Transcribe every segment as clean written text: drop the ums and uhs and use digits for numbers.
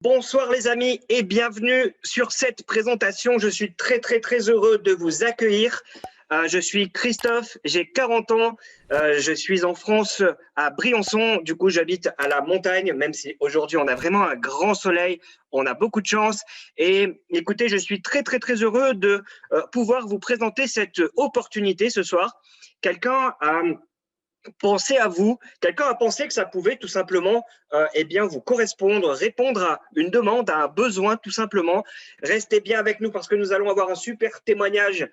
Bonsoir les amis et bienvenue sur cette présentation. Je suis très heureux de vous accueillir. Je suis Christophe, j'ai 40 ans, je suis en France à Briançon, du coup j'habite à la montagne, même si aujourd'hui on a vraiment un grand soleil, on a beaucoup de chance. Et écoutez, je suis très heureux de pouvoir vous présenter cette opportunité ce soir. Quelqu'un a pensez à vous. Quelqu'un a pensé que ça pouvait tout simplement eh bien, vous correspondre, répondre à une demande, à un besoin tout simplement. Restez bien avec nous parce que nous allons avoir un super témoignage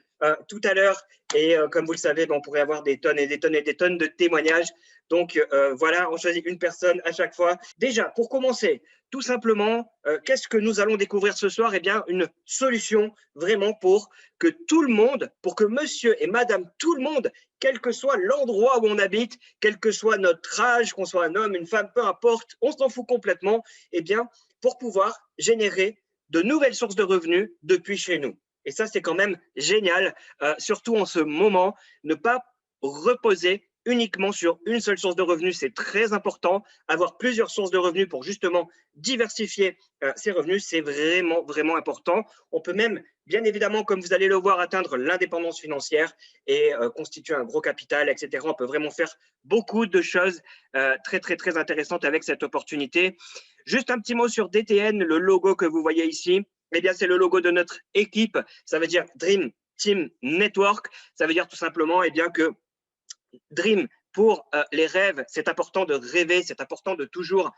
tout à l'heure. Et comme vous le savez, on pourrait avoir des tonnes et des tonnes et des tonnes de témoignages. Donc voilà, on choisit une personne à chaque fois. Déjà, pour commencer, tout simplement, qu'est-ce que nous allons découvrir ce soir? Eh bien, une solution vraiment pour que tout le monde, pour que monsieur et madame tout le monde, quel que soit l'endroit où on habite, quel que soit notre âge, qu'on soit un homme, une femme, peu importe, on s'en fout complètement, eh bien, pour pouvoir générer de nouvelles sources de revenus depuis chez nous. Et ça, c'est quand même génial, surtout en ce moment, ne pas reposer uniquement sur une seule source de revenus, c'est très important. Avoir plusieurs sources de revenus pour justement diversifier ses revenus, c'est vraiment important. On peut même, bien évidemment, comme vous allez le voir, atteindre l'indépendance financière et constituer un gros capital, etc. On peut vraiment faire beaucoup de choses très intéressantes avec cette opportunité. Juste un petit mot sur DTN, le logo que vous voyez ici. Eh bien, c'est le logo de notre équipe. Ça veut dire Dream Team Network. Ça veut dire tout simplement eh bien, que Dream, pour les rêves, c'est important de rêver, c'est important de toujours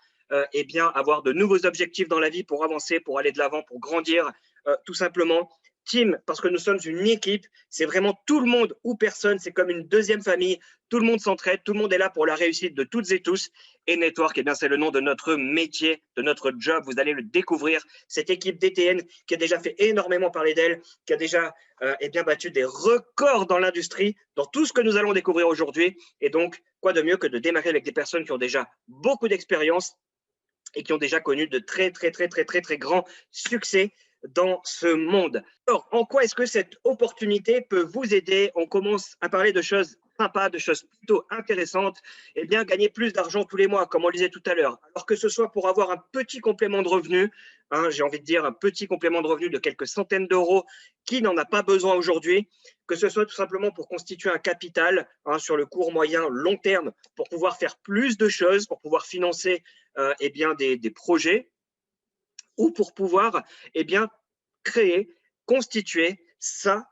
eh bien, avoir de nouveaux objectifs dans la vie pour avancer, pour aller de l'avant, pour grandir, tout simplement. Team, parce que nous sommes une équipe, c'est vraiment tout le monde ou personne, c'est comme une deuxième famille, tout le monde s'entraide, tout le monde est là pour la réussite de toutes et tous. Et Network, eh bien, c'est le nom de notre métier, de notre job, vous allez le découvrir. Cette équipe DTN qui a déjà fait énormément parler d'elle, qui a déjà eh bien, battu des records dans l'industrie, dans tout ce que nous allons découvrir aujourd'hui. Et donc, quoi de mieux que de démarrer avec des personnes qui ont déjà beaucoup d'expérience et qui ont déjà connu de très grands succès dans ce monde. Alors, en quoi est-ce que cette opportunité peut vous aider? On commence à parler de choses sympas, de choses plutôt intéressantes. Eh bien, gagner plus d'argent tous les mois, comme on le disait tout à l'heure. Alors que ce soit pour avoir un petit complément de revenu, hein, j'ai envie de dire un petit complément de revenu de quelques centaines d'euros, qui n'en a pas besoin aujourd'hui, que ce soit tout simplement pour constituer un capital hein, sur le court, moyen, long terme, pour pouvoir faire plus de choses, pour pouvoir financer eh bien, des projets, ou pour pouvoir eh bien, créer, constituer sa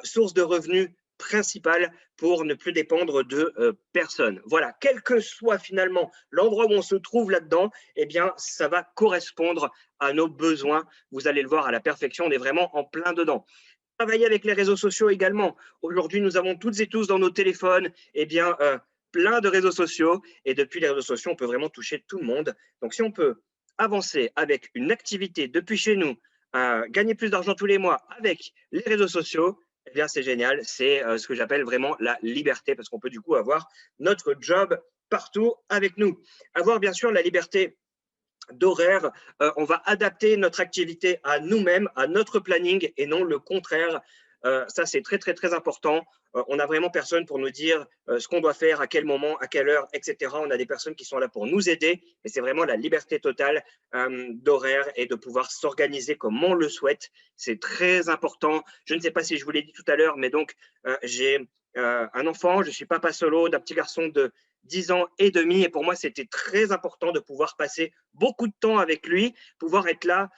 source de revenus principale pour ne plus dépendre de personne. Voilà, quel que soit finalement l'endroit où on se trouve là-dedans, eh bien, ça va correspondre à nos besoins. Vous allez le voir à la perfection, on est vraiment en plein dedans. Travailler avec les réseaux sociaux également. Aujourd'hui, nous avons toutes et tous dans nos téléphones eh bien, plein de réseaux sociaux et depuis les réseaux sociaux, on peut vraiment toucher tout le monde. Donc, si on peut avancer avec une activité depuis chez nous, gagner plus d'argent tous les mois avec les réseaux sociaux, eh bien, c'est génial. C'est ce que j'appelle vraiment la liberté parce qu'on peut du coup avoir notre job partout avec nous. Avoir bien sûr la liberté d'horaire, on va adapter notre activité à nous-mêmes, à notre planning et non le contraire. Ça, c'est très important. On n'a vraiment personne pour nous dire ce qu'on doit faire, à quel moment, à quelle heure, etc. On a des personnes qui sont là pour nous aider, mais c'est vraiment la liberté totale d'horaire et de pouvoir s'organiser comme on le souhaite. C'est très important. Je ne sais pas si je vous l'ai dit tout à l'heure, mais donc j'ai un enfant, je suis papa solo d'un petit garçon de 10 ans et demi. Et pour moi, c'était très important de pouvoir passer beaucoup de temps avec lui, pouvoir être là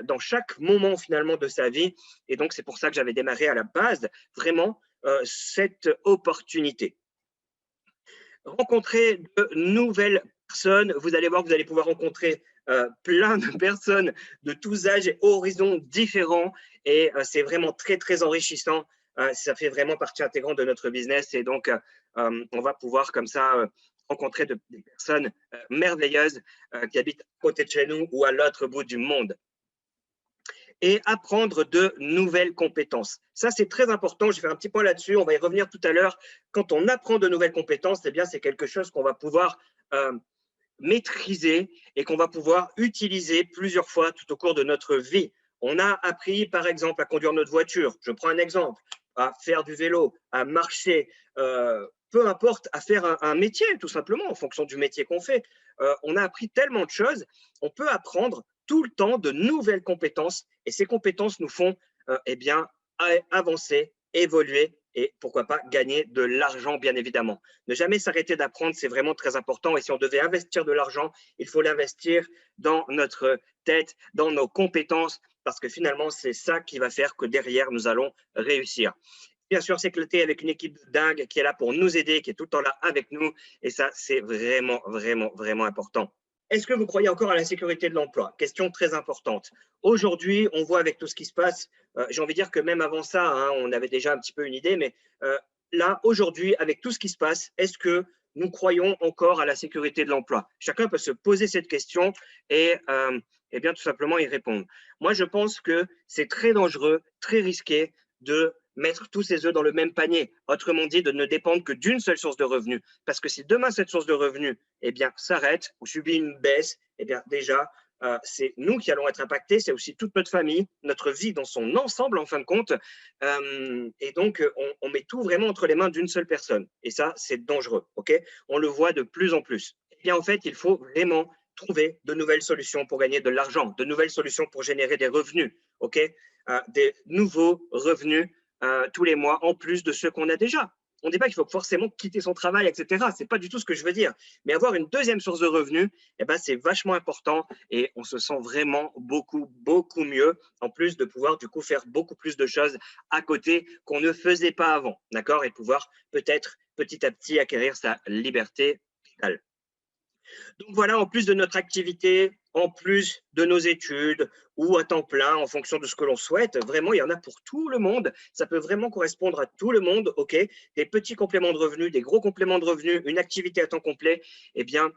dans chaque moment finalement de sa vie. Et donc, c'est pour ça que j'avais démarré à la base vraiment cette opportunité. Rencontrer de nouvelles personnes. Vous allez voir que vous allez pouvoir rencontrer plein de personnes de tous âges et horizons différents. Et c'est vraiment très enrichissant. Ça fait vraiment partie intégrante de notre business. Et donc, on va pouvoir comme ça rencontrer des personnes merveilleuses qui habitent à côté de chez nous ou à l'autre bout du monde. Et apprendre de nouvelles compétences. Ça, c'est très important. Je vais faire un petit point là-dessus. On va y revenir tout à l'heure. Quand on apprend de nouvelles compétences, eh bien, c'est quelque chose qu'on va pouvoir maîtriser et qu'on va pouvoir utiliser plusieurs fois tout au cours de notre vie. On a appris, par exemple, à conduire notre voiture. Je prends un exemple, à faire du vélo, à marcher, peu importe, à faire un métier, tout simplement, en fonction du métier qu'on fait. On a appris tellement de choses. On peut apprendre tout le temps de nouvelles compétences et ces compétences nous font eh bien, avancer, évoluer et pourquoi pas gagner de l'argent, bien évidemment. Ne jamais s'arrêter d'apprendre, c'est vraiment très important. Et si on devait investir de l'argent, il faut l'investir dans notre tête, dans nos compétences, parce que finalement, c'est ça qui va faire que derrière, nous allons réussir. Bien sûr, s'éclater avec une équipe dingue qui est là pour nous aider, qui est tout le temps là avec nous. Et ça, c'est vraiment, vraiment, vraiment important. Est-ce que vous croyez encore à la sécurité de l'emploi? Question très importante. Aujourd'hui, on voit avec tout ce qui se passe, j'ai envie de dire que même avant ça, hein, on avait déjà un petit peu une idée, mais là, aujourd'hui, avec tout ce qui se passe, est-ce que nous croyons encore à la sécurité de l'emploi? Chacun peut se poser cette question et bien tout simplement y répondre. Moi, je pense que c'est très dangereux, très risqué de mettre tous ses œufs dans le même panier. Autrement dit, de ne dépendre que d'une seule source de revenus. Parce que si demain, cette source de revenus eh bien, s'arrête ou subit une baisse, eh bien, déjà, c'est nous qui allons être impactés, c'est aussi toute notre famille, notre vie dans son ensemble, en fin de compte. Et donc, on met tout vraiment entre les mains d'une seule personne. Et ça, c'est dangereux. Okay, on le voit de plus en plus. Eh bien, en fait, il faut vraiment trouver de nouvelles solutions pour gagner de l'argent, de nouvelles solutions pour générer des revenus, okay, des nouveaux revenus tous les mois en plus de ceux qu'on a déjà. On ne dit pas qu'il faut forcément quitter son travail, etc. Ce n'est pas du tout ce que je veux dire. Mais avoir une deuxième source de revenus, eh ben, c'est vachement important et on se sent vraiment beaucoup, beaucoup mieux, en plus de pouvoir du coup faire beaucoup plus de choses à côté qu'on ne faisait pas avant, d'accord? Et pouvoir peut-être petit à petit acquérir sa liberté vitale. Donc voilà, en plus de notre activité, en plus de nos études ou à temps plein, en fonction de ce que l'on souhaite, vraiment, il y en a pour tout le monde. Ça peut vraiment correspondre à tout le monde, OK? Des petits compléments de revenus, des gros compléments de revenus, une activité à temps complet, eh bien,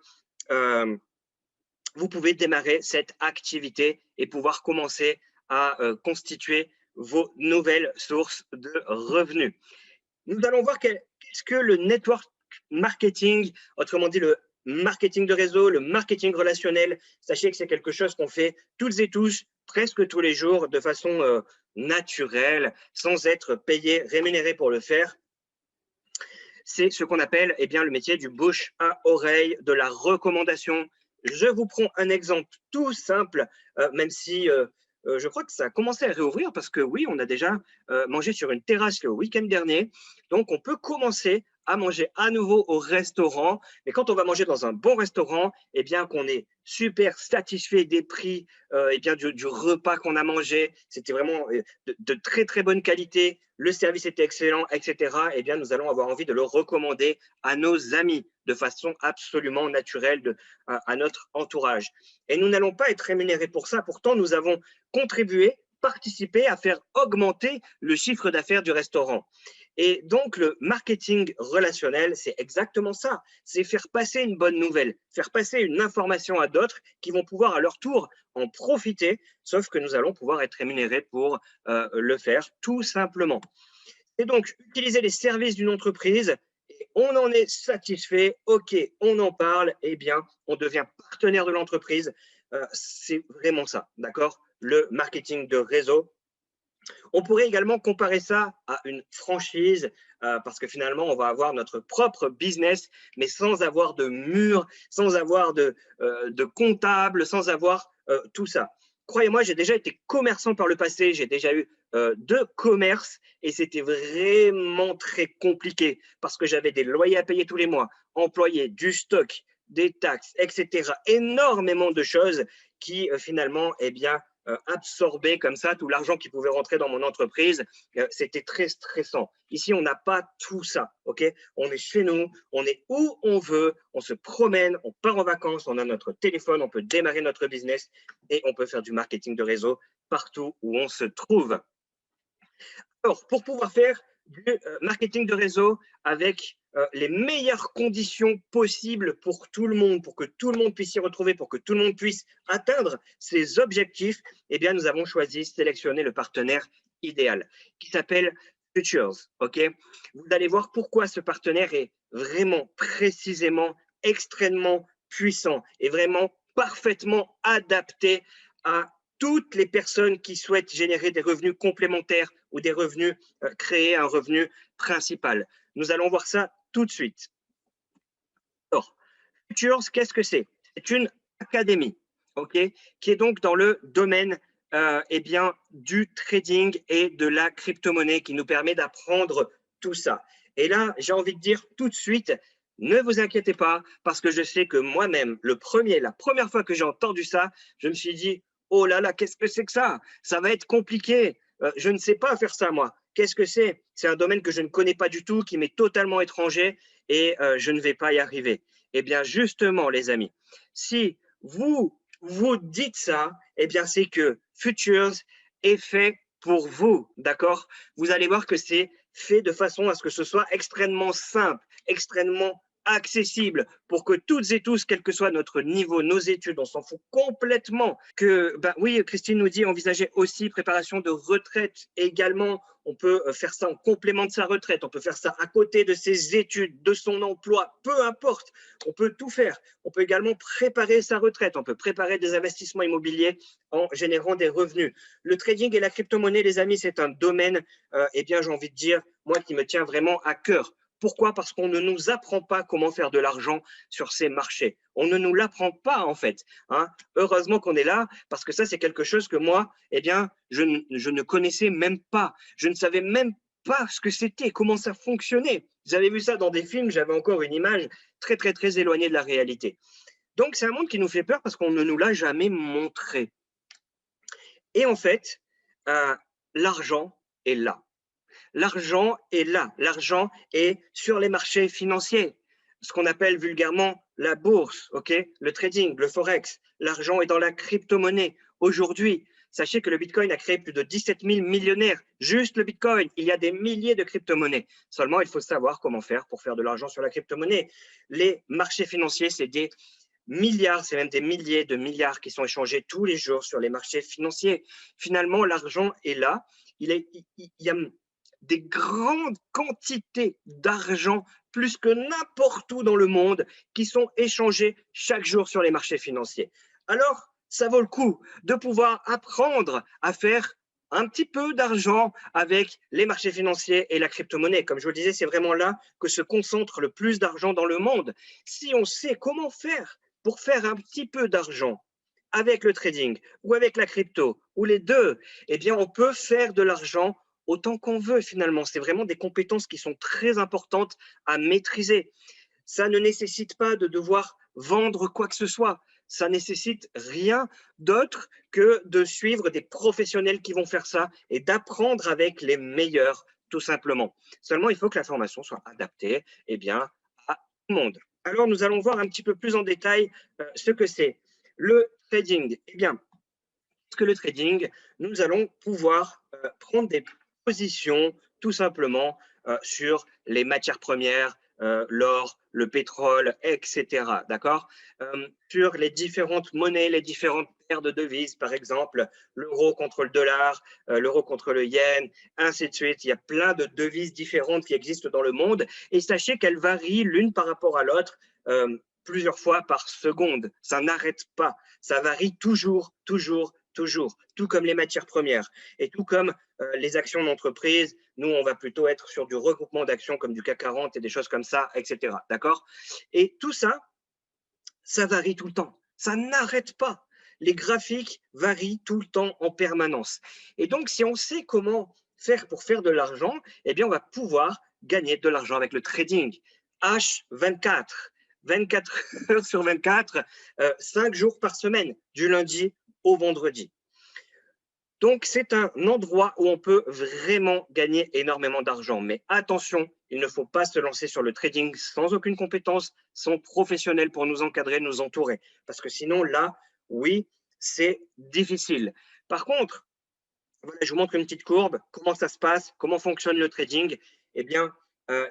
vous pouvez démarrer cette activité et pouvoir commencer à constituer vos nouvelles sources de revenus. Nous allons voir qu'est-ce que le network marketing, autrement dit le marketing de réseau, le marketing relationnel. Sachez que c'est quelque chose qu'on fait toutes et tous, presque tous les jours, de façon naturelle, sans être payé, rémunéré pour le faire. C'est ce qu'on appelle eh bien, le métier du bouche à oreille, de la recommandation. Je vous prends un exemple tout simple, même si je crois que ça a commencé à réouvrir parce que oui, on a déjà mangé sur une terrasse le week-end dernier. Donc, on peut commencer à manger à nouveau au restaurant. Mais quand on va manger dans un bon restaurant, eh bien, qu'on est super satisfait des prix, eh bien, du repas qu'on a mangé, c'était vraiment de très, très bonne qualité. Le service était excellent, etc. Eh bien, nous allons avoir envie de le recommander à nos amis de façon absolument naturelle à notre entourage. Et nous n'allons pas être rémunérés pour ça. Pourtant, nous avons contribué, participé à faire augmenter le chiffre d'affaires du restaurant. Et donc, le marketing relationnel, c'est exactement ça. C'est faire passer une bonne nouvelle, faire passer une information à d'autres qui vont pouvoir à leur tour en profiter, sauf que nous allons pouvoir être rémunérés pour le faire tout simplement. Et donc, utiliser les services d'une entreprise, on en est satisfait, ok, on en parle, eh bien, on devient partenaire de l'entreprise. C'est vraiment ça, d'accord? Le marketing de réseau. On pourrait également comparer ça à une franchise parce que finalement, on va avoir notre propre business, mais sans avoir de mur, sans avoir de comptable, sans avoir tout ça. Croyez-moi, j'ai déjà été commerçant par le passé, j'ai déjà eu 2 commerces et c'était vraiment très compliqué parce que j'avais des loyers à payer tous les mois, employés, du stock, des taxes, etc. Énormément de choses qui finalement, eh bien, absorber comme ça tout l'argent qui pouvait rentrer dans mon entreprise. C'était très stressant. Ici, on n'a pas tout ça. Ok, on est chez nous, on est où on veut, on se promène, on part en vacances, on a notre téléphone, on peut démarrer notre business et on peut faire du marketing de réseau partout où on se trouve. Alors, pour pouvoir faire du marketing de réseau avec les meilleures conditions possibles pour tout le monde, pour que tout le monde puisse s'y retrouver, pour que tout le monde puisse atteindre ses objectifs, eh bien, nous avons choisi, sélectionner le partenaire idéal qui s'appelle Futures. Okay, vous allez voir pourquoi ce partenaire est vraiment précisément extrêmement puissant et vraiment parfaitement adapté à toutes les personnes qui souhaitent générer des revenus complémentaires ou des revenus, créer un revenu principal. Nous allons voir ça tout de suite. Alors, Futures, qu'est-ce que c'est? C'est une académie. ok, qui est donc dans le domaine eh bien, du trading et de la crypto-monnaie qui nous permet d'apprendre tout ça. Et là, j'ai envie de dire tout de suite, ne vous inquiétez pas, parce que je sais que moi-même, la première fois que j'ai entendu ça, je me suis dit, oh là là, qu'est-ce que c'est que ça? Ça va être compliqué. Je ne sais pas faire ça, moi. Qu'est-ce que c'est? C'est un domaine que je ne connais pas du tout, qui m'est totalement étranger et je ne vais pas y arriver. Eh bien, justement, les amis, si vous dites ça, eh bien, c'est que Futures est fait pour vous, d'accord? Vous allez voir que c'est fait de façon à ce que ce soit extrêmement simple, extrêmement accessible pour que toutes et tous, quel que soit notre niveau, nos études, on s'en fout complètement. Que, ben oui, Christine nous dit envisager aussi préparation de retraite également. On peut faire ça en complément de sa retraite, on peut faire ça à côté de ses études, de son emploi, peu importe, on peut tout faire. On peut également préparer sa retraite, on peut préparer des investissements immobiliers en générant des revenus. Le trading et la crypto-monnaie, les amis, c'est un domaine, eh bien, j'ai envie de dire, moi, qui me tient vraiment à cœur. Pourquoi? Parce qu'on ne nous apprend pas comment faire de l'argent sur ces marchés. On ne nous l'apprend pas, en fait. Hein. Heureusement qu'on est là, parce que ça, c'est quelque chose que moi, eh bien, je ne connaissais même pas. Je ne savais même pas ce que c'était, comment ça fonctionnait. J'avais vu ça dans des films, j'avais encore une image très, très, très éloignée de la réalité. Donc, c'est un monde qui nous fait peur parce qu'on ne nous l'a jamais montré. Et en fait, l'argent est là. L'argent est là. L'argent est sur les marchés financiers, ce qu'on appelle vulgairement la bourse, ok, le trading, le forex. L'argent est dans la crypto-monnaie. Aujourd'hui, sachez que le Bitcoin a créé plus de 17 000 millionnaires. Juste le Bitcoin, il y a des milliers de crypto-monnaies. Seulement, il faut savoir comment faire pour faire de l'argent sur la crypto-monnaie. Les marchés financiers, c'est des milliards, c'est même des milliers de milliards qui sont échangés tous les jours sur les marchés financiers. Finalement, l'argent est là. Il y a des grandes quantités d'argent, plus que n'importe où dans le monde, qui sont échangés chaque jour sur les marchés financiers. Alors, ça vaut le coup de pouvoir apprendre à faire un petit peu d'argent avec les marchés financiers et la crypto-monnaie. Comme je vous le disais, c'est vraiment là que se concentre le plus d'argent dans le monde. Si on sait comment faire pour faire un petit peu d'argent avec le trading ou avec la crypto, ou les deux, eh bien, on peut faire de l'argent autant qu'on veut finalement. C'est vraiment des compétences qui sont très importantes à maîtriser. Ça ne nécessite pas de devoir vendre quoi que ce soit. Ça nécessite rien d'autre que de suivre des professionnels qui vont faire ça et d'apprendre avec les meilleurs, tout simplement. Seulement, il faut que la formation soit adaptée eh bien, à tout le monde. Alors, nous allons voir un petit peu plus en détail ce que c'est. Le trading, eh bien, ce que le trading, nous allons pouvoir prendre des positions tout simplement sur les matières premières, l'or, le pétrole, etc. D'accord? Sur les différentes monnaies, les différentes paires de devises, par exemple, l'euro contre le dollar, l'euro contre le yen, ainsi de suite. Il y a plein de devises différentes qui existent dans le monde et sachez qu'elles varient l'une par rapport à l'autre plusieurs fois par seconde. Ça n'arrête pas. Ça varie toujours, toujours, toujours, tout comme les matières premières et tout comme les actions d'entreprise. Nous, on va plutôt être sur du regroupement d'actions comme du CAC 40 et des choses comme ça, etc. D'accord? Et tout ça, ça varie tout le temps. Ça n'arrête pas. Les graphiques varient tout le temps en permanence. Et donc, si on sait comment faire pour faire de l'argent, eh bien, on va pouvoir gagner de l'argent avec le trading. H24, 24 heures sur 24, 5 jours par semaine, du lundi au vendredi. Donc, c'est un endroit où on peut vraiment gagner énormément d'argent. Mais attention, il ne faut pas se lancer sur le trading sans aucune compétence, sans professionnel pour nous encadrer, nous entourer. Parce que sinon, là, oui, c'est difficile. Par contre, voilà, je vous montre une petite courbe. Comment ça se passe? Comment fonctionne le trading? Eh bien,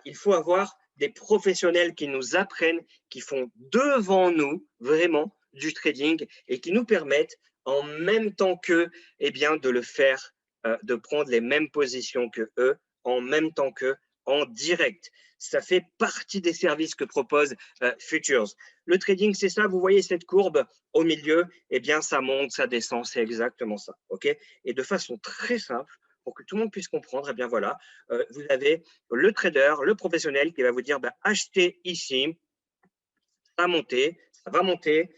il faut avoir des professionnels qui nous apprennent, qui font devant nous vraiment du trading et qui nous permettent en même temps qu'eux, eh bien, de le faire, de prendre les mêmes positions que eux, en même temps qu'eux, en direct. Ça fait partie des services que propose Futures. Le trading, c'est ça, vous voyez cette courbe au milieu, eh bien, ça monte, ça descend, c'est exactement ça. OK? Et de façon très simple, pour que tout le monde puisse comprendre, eh bien voilà, vous avez le trader, le professionnel qui va vous dire, achetez ici, ça va monter,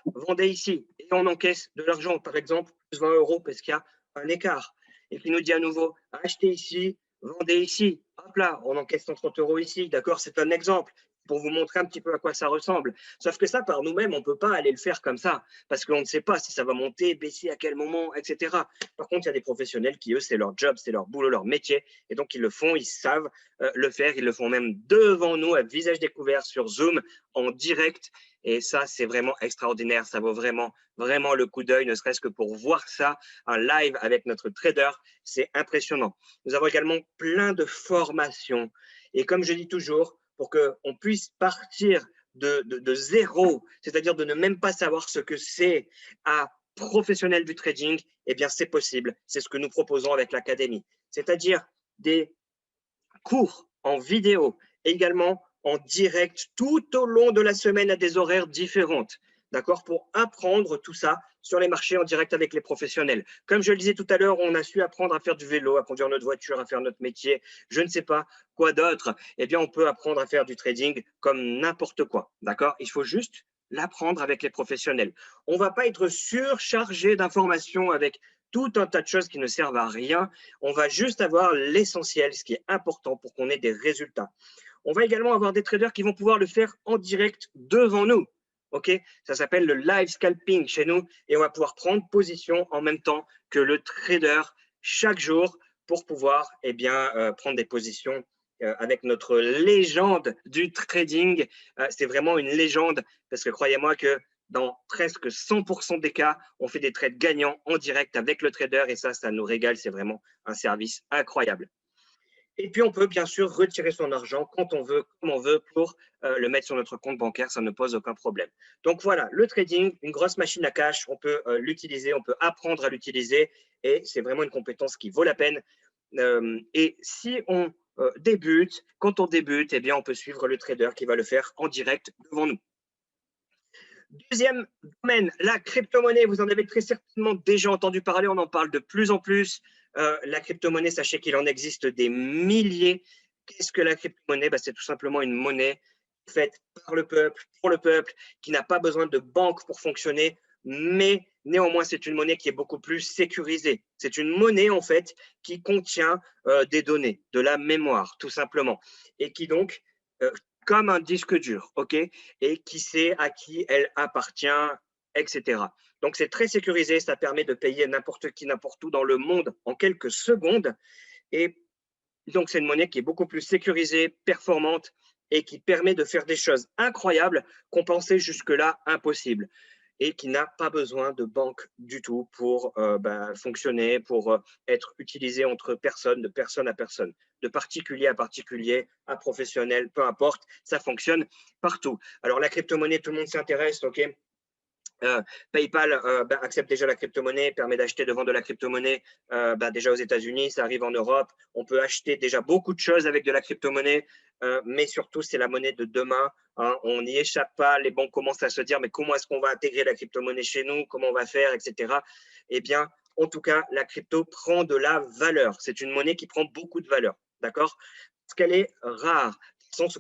vendez ici et on encaisse de l'argent, par exemple, plus 20 € parce qu'il y a un écart. Et puis nous dit à nouveau, achetez ici, vendez ici. Hop là, on encaisse 130 € ici, d'accord? C'est un exemple pour vous montrer un petit peu à quoi ça ressemble. Sauf que ça, par nous-mêmes, on ne peut pas aller le faire comme ça parce qu'on ne sait pas si ça va monter, baisser, à quel moment, etc. Par contre, il y a des professionnels qui, eux, c'est leur job, c'est leur boulot, leur métier. Et donc, ils le font, ils savent le faire. Ils le font même devant nous, à visage découvert, sur Zoom, en direct. Et ça, c'est vraiment extraordinaire. Ça vaut vraiment, vraiment le coup d'œil, ne serait-ce que pour voir ça, un live avec notre trader. C'est impressionnant. Nous avons également plein de formations. Et comme je dis toujours, pour qu'on puisse partir de zéro, c'est-à-dire de ne même pas savoir ce que c'est à professionnel du trading, eh bien, c'est possible. C'est ce que nous proposons avec l'académie. C'est-à-dire des cours en vidéo, également en direct tout au long de la semaine à des horaires différentes. D'accord? Pour apprendre tout ça sur les marchés en direct avec les professionnels. Comme je le disais tout à l'heure, on a su apprendre à faire du vélo, à conduire notre voiture, à faire notre métier, je ne sais pas quoi d'autre. Eh bien, on peut apprendre à faire du trading comme n'importe quoi. D'accord? Il faut juste l'apprendre avec les professionnels. On ne va pas être surchargé d'informations avec tout un tas de choses qui ne servent à rien. On va juste avoir l'essentiel, ce qui est important pour qu'on ait des résultats. On va également avoir des traders qui vont pouvoir le faire en direct devant nous. Ok, ça s'appelle le live scalping chez nous et on va pouvoir prendre position en même temps que le trader chaque jour pour pouvoir prendre des positions avec notre légende du trading. C'est vraiment une légende parce que croyez-moi que dans presque 100% des cas, on fait des trades gagnants en direct avec le trader et ça nous régale. C'est vraiment un service incroyable. Et puis, on peut bien sûr retirer son argent quand on veut, comme on veut, pour le mettre sur notre compte bancaire. Ça ne pose aucun problème. Donc voilà, le trading, une grosse machine à cash. On peut l'utiliser, on peut apprendre à l'utiliser. Et c'est vraiment une compétence qui vaut la peine. Et si on débute, quand on débute, eh bien, on peut suivre le trader qui va le faire en direct devant nous. Deuxième domaine, la crypto-monnaie. Vous en avez très certainement déjà entendu parler. On en parle de plus en plus. La crypto-monnaie, sachez qu'il en existe des milliers. Qu'est-ce que la crypto-monnaie? C'est tout simplement une monnaie faite par le peuple, pour le peuple, qui n'a pas besoin de banque pour fonctionner, mais néanmoins, c'est une monnaie qui est beaucoup plus sécurisée. C'est une monnaie, en fait, qui contient des données, de la mémoire, tout simplement, et qui donc, comme un disque dur, ok, et qui sait à qui elle appartient, etc. Donc, c'est très sécurisé. Ça permet de payer n'importe qui, n'importe où dans le monde en quelques secondes. Et donc, c'est une monnaie qui est beaucoup plus sécurisée, performante et qui permet de faire des choses incroyables qu'on pensait jusque-là impossibles et qui n'a pas besoin de banque du tout pour fonctionner, pour être utilisé entre personnes, de personne à personne, de particulier à particulier, à professionnel, peu importe, ça fonctionne partout. Alors, la crypto-monnaie, tout le monde s'intéresse, ok? PayPal accepte déjà la crypto-monnaie, permet d'acheter de vendre de la crypto-monnaie déjà aux États-Unis, ça arrive en Europe. On peut acheter déjà beaucoup de choses avec de la crypto-monnaie, mais surtout, c'est la monnaie de demain. Hein, on n'y échappe pas. Les banques commencent à se dire, mais comment est-ce qu'on va intégrer la crypto-monnaie chez nous? Comment on va faire, etc. Eh bien, en tout cas, la crypto prend de la valeur. C'est une monnaie qui prend beaucoup de valeur. D'accord? Parce qu'elle est rare.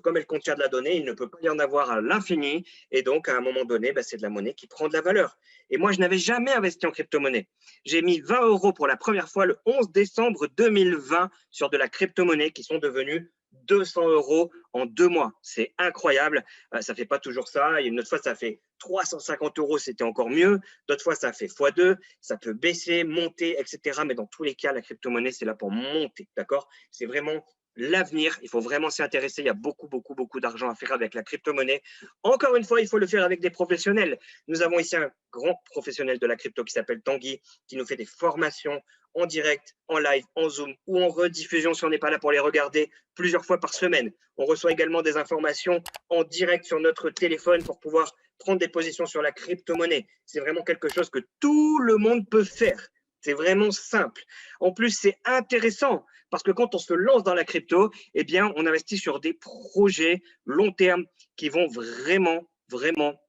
Comme elle contient de la donnée, il ne peut pas y en avoir à l'infini. Et donc, à un moment donné, c'est de la monnaie qui prend de la valeur. Et moi, je n'avais jamais investi en crypto-monnaie. J'ai mis 20 € pour la première fois le 11 décembre 2020 sur de la crypto-monnaie qui sont devenus 200 € en 2 mois. C'est incroyable. Ça ne fait pas toujours ça. Et une autre fois, ça fait 350 €, c'était encore mieux. D'autres fois, ça fait x2. Ça peut baisser, monter, etc. Mais dans tous les cas, la crypto-monnaie, c'est là pour monter. D'accord? C'est vraiment l'avenir. Il faut vraiment s'y intéresser. Il y a beaucoup, beaucoup, beaucoup d'argent à faire avec la crypto-monnaie. Encore une fois, il faut le faire avec des professionnels. Nous avons ici un grand professionnel de la crypto qui s'appelle Tanguy, qui nous fait des formations en direct, en live, en Zoom ou en rediffusion si on n'est pas là pour les regarder plusieurs fois par semaine. On reçoit également des informations en direct sur notre téléphone pour pouvoir prendre des positions sur la crypto-monnaie. C'est vraiment quelque chose que tout le monde peut faire. C'est vraiment simple. En plus, c'est intéressant parce que quand on se lance dans la crypto, eh bien, on investit sur des projets long terme qui vont vraiment, vraiment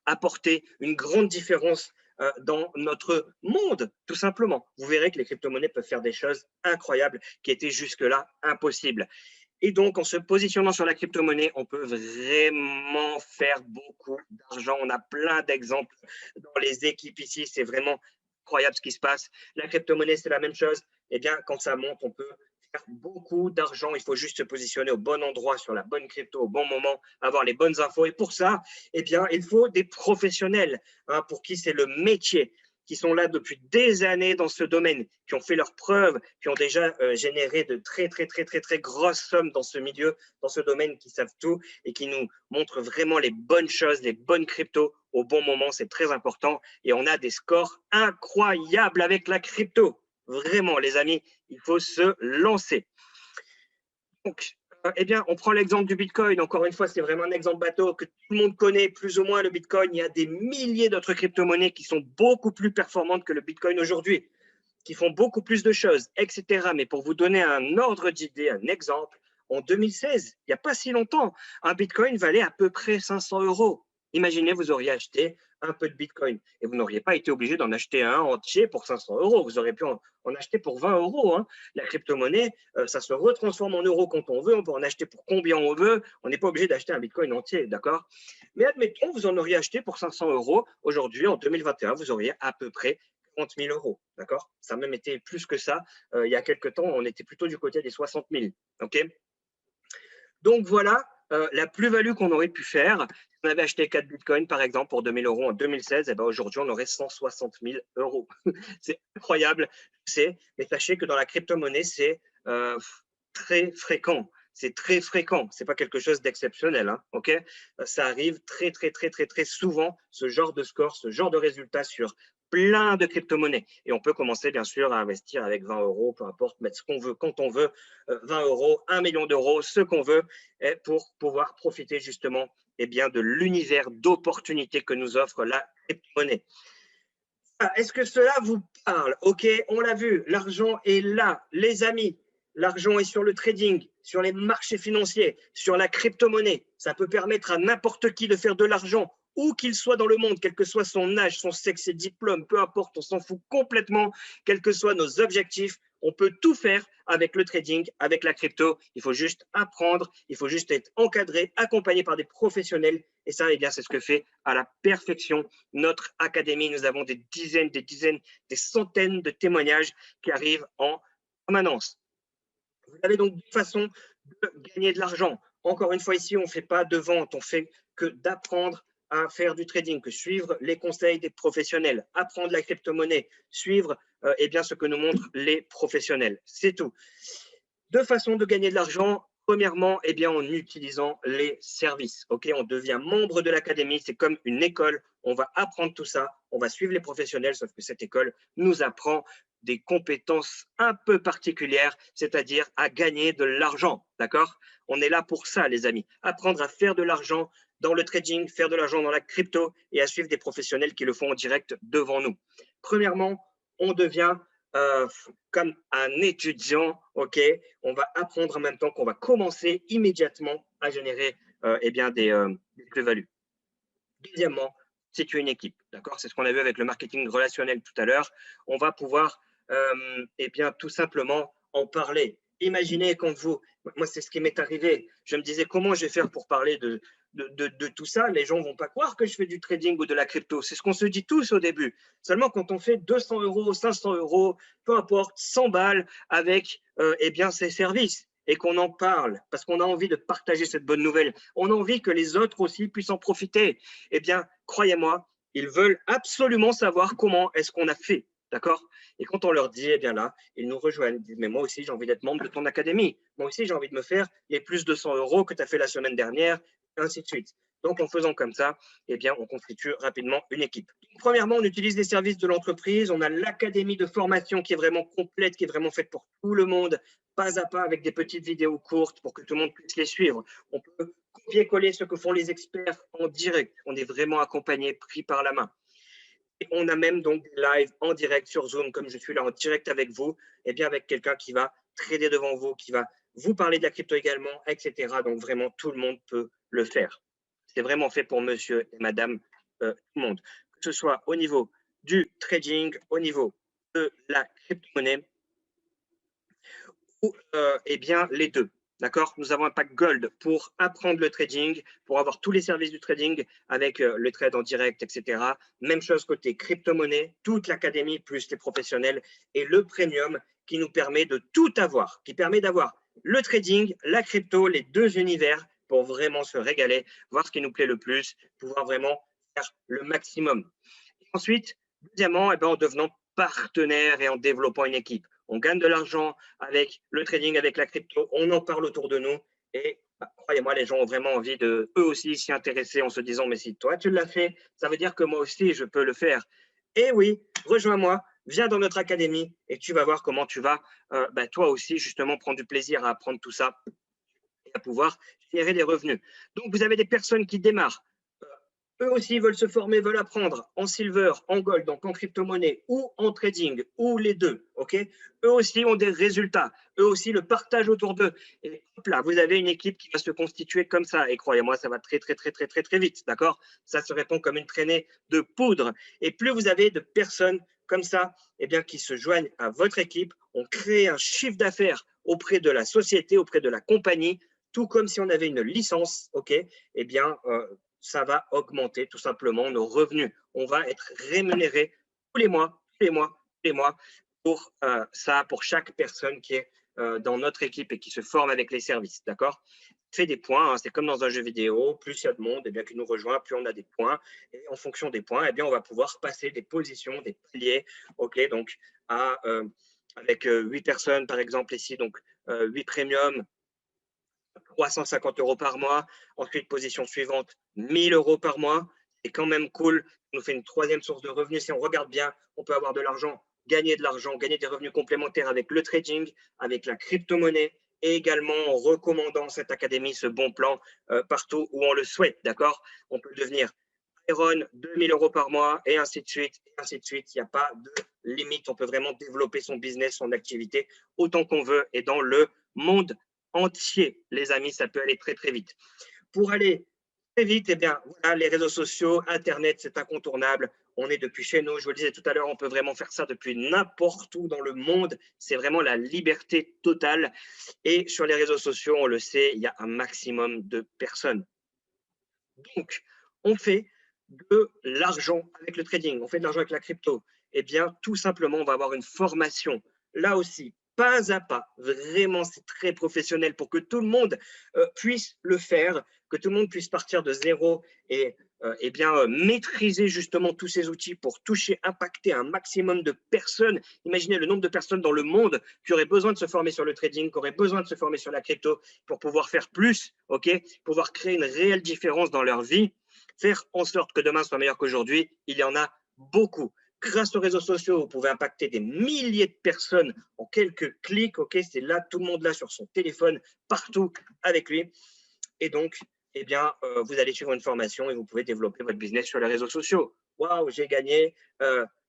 apporter une grande différence dans notre monde, tout simplement. Vous verrez que les crypto-monnaies peuvent faire des choses incroyables qui étaient jusque-là impossibles. Et donc, en se positionnant sur la crypto-monnaie, on peut vraiment faire beaucoup d'argent. On a plein d'exemples dans les équipes ici. C'est vraiment incroyable ce qui se passe. La crypto-monnaie, c'est la même chose. Eh bien, quand ça monte, on peut faire beaucoup d'argent. Il faut juste se positionner au bon endroit, sur la bonne crypto, au bon moment, avoir les bonnes infos. Et pour ça, eh bien, il faut des professionnels pour qui c'est le métier, qui sont là depuis des années dans ce domaine, qui ont fait leurs preuves, qui ont déjà généré de très grosses sommes dans ce milieu, dans ce domaine, qui savent tout et qui nous montrent vraiment les bonnes choses, les bonnes cryptos au bon moment. C'est très important et on a des scores incroyables avec la crypto. Vraiment, les amis, il faut se lancer. Donc, eh bien, on prend l'exemple du Bitcoin. Encore une fois, c'est vraiment un exemple bateau que tout le monde connaît plus ou moins le Bitcoin. Il y a des milliers d'autres crypto-monnaies qui sont beaucoup plus performantes que le Bitcoin aujourd'hui, qui font beaucoup plus de choses, etc. Mais pour vous donner un ordre d'idée, un exemple, en 2016, il n'y a pas si longtemps, un Bitcoin valait à peu près 500 euros. Imaginez, vous auriez acheté un peu de Bitcoin et vous n'auriez pas été obligé d'en acheter un entier pour 500 euros. Vous auriez pu en acheter pour 20 euros. Hein. La crypto-monnaie, ça se retransforme en euros quand on veut. On peut en acheter pour combien on veut. On n'est pas obligé d'acheter un Bitcoin entier, d'accord? Mais admettons, vous en auriez acheté pour 500 euros. Aujourd'hui, en 2021, vous auriez à peu près 30 000 euros, d'accord? Ça a même été plus que ça. Il y a quelques temps, on était plutôt du côté des 60 000, ok? Donc voilà la plus-value qu'on aurait pu faire. Si on avait acheté 4 bitcoins, par exemple, pour 2 000 euros en 2016, et ben aujourd'hui, on aurait 160 000 euros. C'est incroyable, je sais, mais sachez que dans la crypto-monnaie, c'est très fréquent. C'est très fréquent. C'est pas quelque chose d'exceptionnel, hein, ok? Ça arrive très souvent, ce genre de score, ce genre de résultat sur plein de crypto-monnaies. Et on peut commencer, bien sûr, à investir avec 20 euros, peu importe, mettre ce qu'on veut quand on veut, 20 euros, 1 million d'euros, ce qu'on veut, pour pouvoir profiter justement eh bien, de l'univers d'opportunités que nous offre la crypto-monnaie. Est-ce que cela vous parle? Ok, on l'a vu, l'argent est là, les amis. L'argent est sur le trading, sur les marchés financiers, sur la crypto-monnaie. Ça peut permettre à n'importe qui de faire de l'argent, où qu'il soit dans le monde, quel que soit son âge, son sexe, ses diplômes, peu importe, on s'en fout complètement, quels que soient nos objectifs. On peut tout faire avec le trading, avec la crypto. Il faut juste apprendre, il faut juste être encadré, accompagné par des professionnels. Et ça, eh bien, c'est ce que fait à la perfection notre académie. Nous avons des dizaines, des centaines de témoignages qui arrivent en permanence. Vous avez donc deux façons de gagner de l'argent. Encore une fois, ici, on ne fait pas de vente, on fait que d'apprendre à faire du trading, que suivre les conseils des professionnels, apprendre la crypto-monnaie, suivre eh bien, ce que nous montrent les professionnels. C'est tout. Deux façons de gagner de l'argent. Premièrement, eh bien, en utilisant les services. Okay, on devient membre de l'académie, c'est comme une école. On va apprendre tout ça, on va suivre les professionnels, sauf que cette école nous apprend des compétences un peu particulières, c'est-à-dire à gagner de l'argent. D'accord? On est là pour ça, les amis. Apprendre à faire de l'argent dans le trading, faire de l'argent dans la crypto et à suivre des professionnels qui le font en direct devant nous. Premièrement, on devient comme un étudiant, ok, on va apprendre en même temps qu'on va commencer immédiatement à générer eh bien, des plus-values. Deuxièmement, c'est une équipe, d'accord? C'est ce qu'on a vu avec le marketing relationnel tout à l'heure. On va pouvoir eh bien, tout simplement en parler. Imaginez quand vous, moi c'est ce qui m'est arrivé, je me disais comment je vais faire pour parler de tout ça, les gens ne vont pas croire que je fais du trading ou de la crypto. C'est ce qu'on se dit tous au début. Seulement quand on fait 200 euros, 500 euros, peu importe, 100 balles avec eh bien, ces services et qu'on en parle parce qu'on a envie de partager cette bonne nouvelle. On a envie que les autres aussi puissent en profiter. Eh bien, croyez-moi, ils veulent absolument savoir comment est-ce qu'on a fait. D'accord? Et quand on leur dit, eh bien là, ils nous rejoignent. Ils disent, mais moi aussi, j'ai envie d'être membre de ton académie. Moi aussi, j'ai envie de me faire les plus de 100 euros que tu as fait la semaine dernière, et ainsi de suite. Donc, en faisant comme ça, eh bien, on constitue rapidement une équipe. Premièrement, on utilise les services de l'entreprise. On a l'académie de formation qui est vraiment complète, qui est vraiment faite pour tout le monde, pas à pas, avec des petites vidéos courtes pour que tout le monde puisse les suivre. On peut copier-coller ce que font les experts en direct. On est vraiment accompagné, pris par la main. Et on a même donc des lives en direct sur Zoom, comme je suis là en direct avec vous, et bien avec quelqu'un qui va trader devant vous, qui va vous parler de la crypto également, etc. Donc vraiment, tout le monde peut le faire. C'est vraiment fait pour monsieur et madame tout le monde. Que ce soit au niveau du trading, au niveau de la crypto-monnaie, ou eh bien les deux. D'accord? Nous avons un pack Gold pour apprendre le trading, pour avoir tous les services du trading avec le trade en direct, etc. Même chose côté crypto-monnaie, toute l'académie plus les professionnels et le premium qui nous permet de tout avoir, qui permet d'avoir le trading, la crypto, les deux univers pour vraiment se régaler, voir ce qui nous plaît le plus, pouvoir vraiment faire le maximum. Et ensuite, deuxièmement, en devenant partenaire et en développant une équipe. On gagne de l'argent avec le trading, avec la crypto, on en parle autour de nous et croyez-moi, les gens ont vraiment envie de eux aussi s'y intéresser en se disant mais si toi tu l'as fait, ça veut dire que moi aussi je peux le faire. Et oui, rejoins-moi, viens dans notre académie et tu vas voir comment tu vas toi aussi justement prendre du plaisir à apprendre tout ça et à pouvoir générer des revenus. Donc vous avez des personnes qui démarrent. Eux aussi veulent se former, veulent apprendre en silver, en gold, donc en crypto-monnaie ou en trading, ou les deux. Ok. Eux aussi ont des résultats. Eux aussi le partagent autour d'eux. Et hop là, vous avez une équipe qui va se constituer comme ça. Et croyez-moi, ça va très, très, très, très, très, très vite. D'accord? Ça se répand comme une traînée de poudre. Et plus vous avez de personnes comme ça, eh bien, qui se joignent à votre équipe, on crée un chiffre d'affaires auprès de la société, auprès de la compagnie, tout comme si on avait une licence. Ok. Eh bien, ça va augmenter tout simplement nos revenus. On va être rémunéré tous les mois, tous les mois, tous les mois pour ça, pour chaque personne qui est dans notre équipe et qui se forme avec les services. D'accord? Fait des points, hein, c'est comme dans un jeu vidéo, plus il y a de monde eh bien, qui nous rejoint, plus on a des points. Et en fonction des points, eh bien, on va pouvoir passer des positions, des paliers, ok, donc avec 8 personnes par exemple ici, donc 8 premiums, 350 € par mois. Ensuite, position suivante, 1000 € par mois. C'est quand même cool. Ça nous fait une troisième source de revenus. Si on regarde bien, on peut avoir de l'argent, gagner des revenus complémentaires avec le trading, avec la crypto-monnaie et également en recommandant cette académie, ce bon plan partout où on le souhaite. D'accord? On peut devenir Iron, 2000 € par mois et ainsi de suite. Et ainsi de suite. Il n'y a pas de limite. On peut vraiment développer son business, son activité autant qu'on veut et dans le monde entier, les amis, ça peut aller très très vite. Pour aller très vite, eh bien, voilà, les réseaux sociaux, Internet, c'est incontournable. On est depuis chez nous, je vous le disais tout à l'heure, on peut vraiment faire ça depuis n'importe où dans le monde. C'est vraiment la liberté totale. Et sur les réseaux sociaux, on le sait, il y a un maximum de personnes. Donc, on fait de l'argent avec le trading, on fait de l'argent avec la crypto. Eh bien, tout simplement, on va avoir une formation. Là aussi, pas à pas, vraiment, c'est très professionnel pour que tout le monde puisse le faire, que tout le monde puisse partir de zéro et maîtriser justement tous ces outils pour toucher, impacter un maximum de personnes. Imaginez le nombre de personnes dans le monde qui auraient besoin de se former sur le trading, qui auraient besoin de se former sur la crypto pour pouvoir faire plus, ok, pouvoir créer une réelle différence dans leur vie, faire en sorte que demain soit meilleur qu'aujourd'hui. Il y en a beaucoup. Grâce aux réseaux sociaux, vous pouvez impacter des milliers de personnes en quelques clics. Ok, c'est là, tout le monde là sur son téléphone, partout avec lui. Et donc, eh bien, vous allez suivre une formation et vous pouvez développer votre business sur les réseaux sociaux. Waouh, j'ai gagné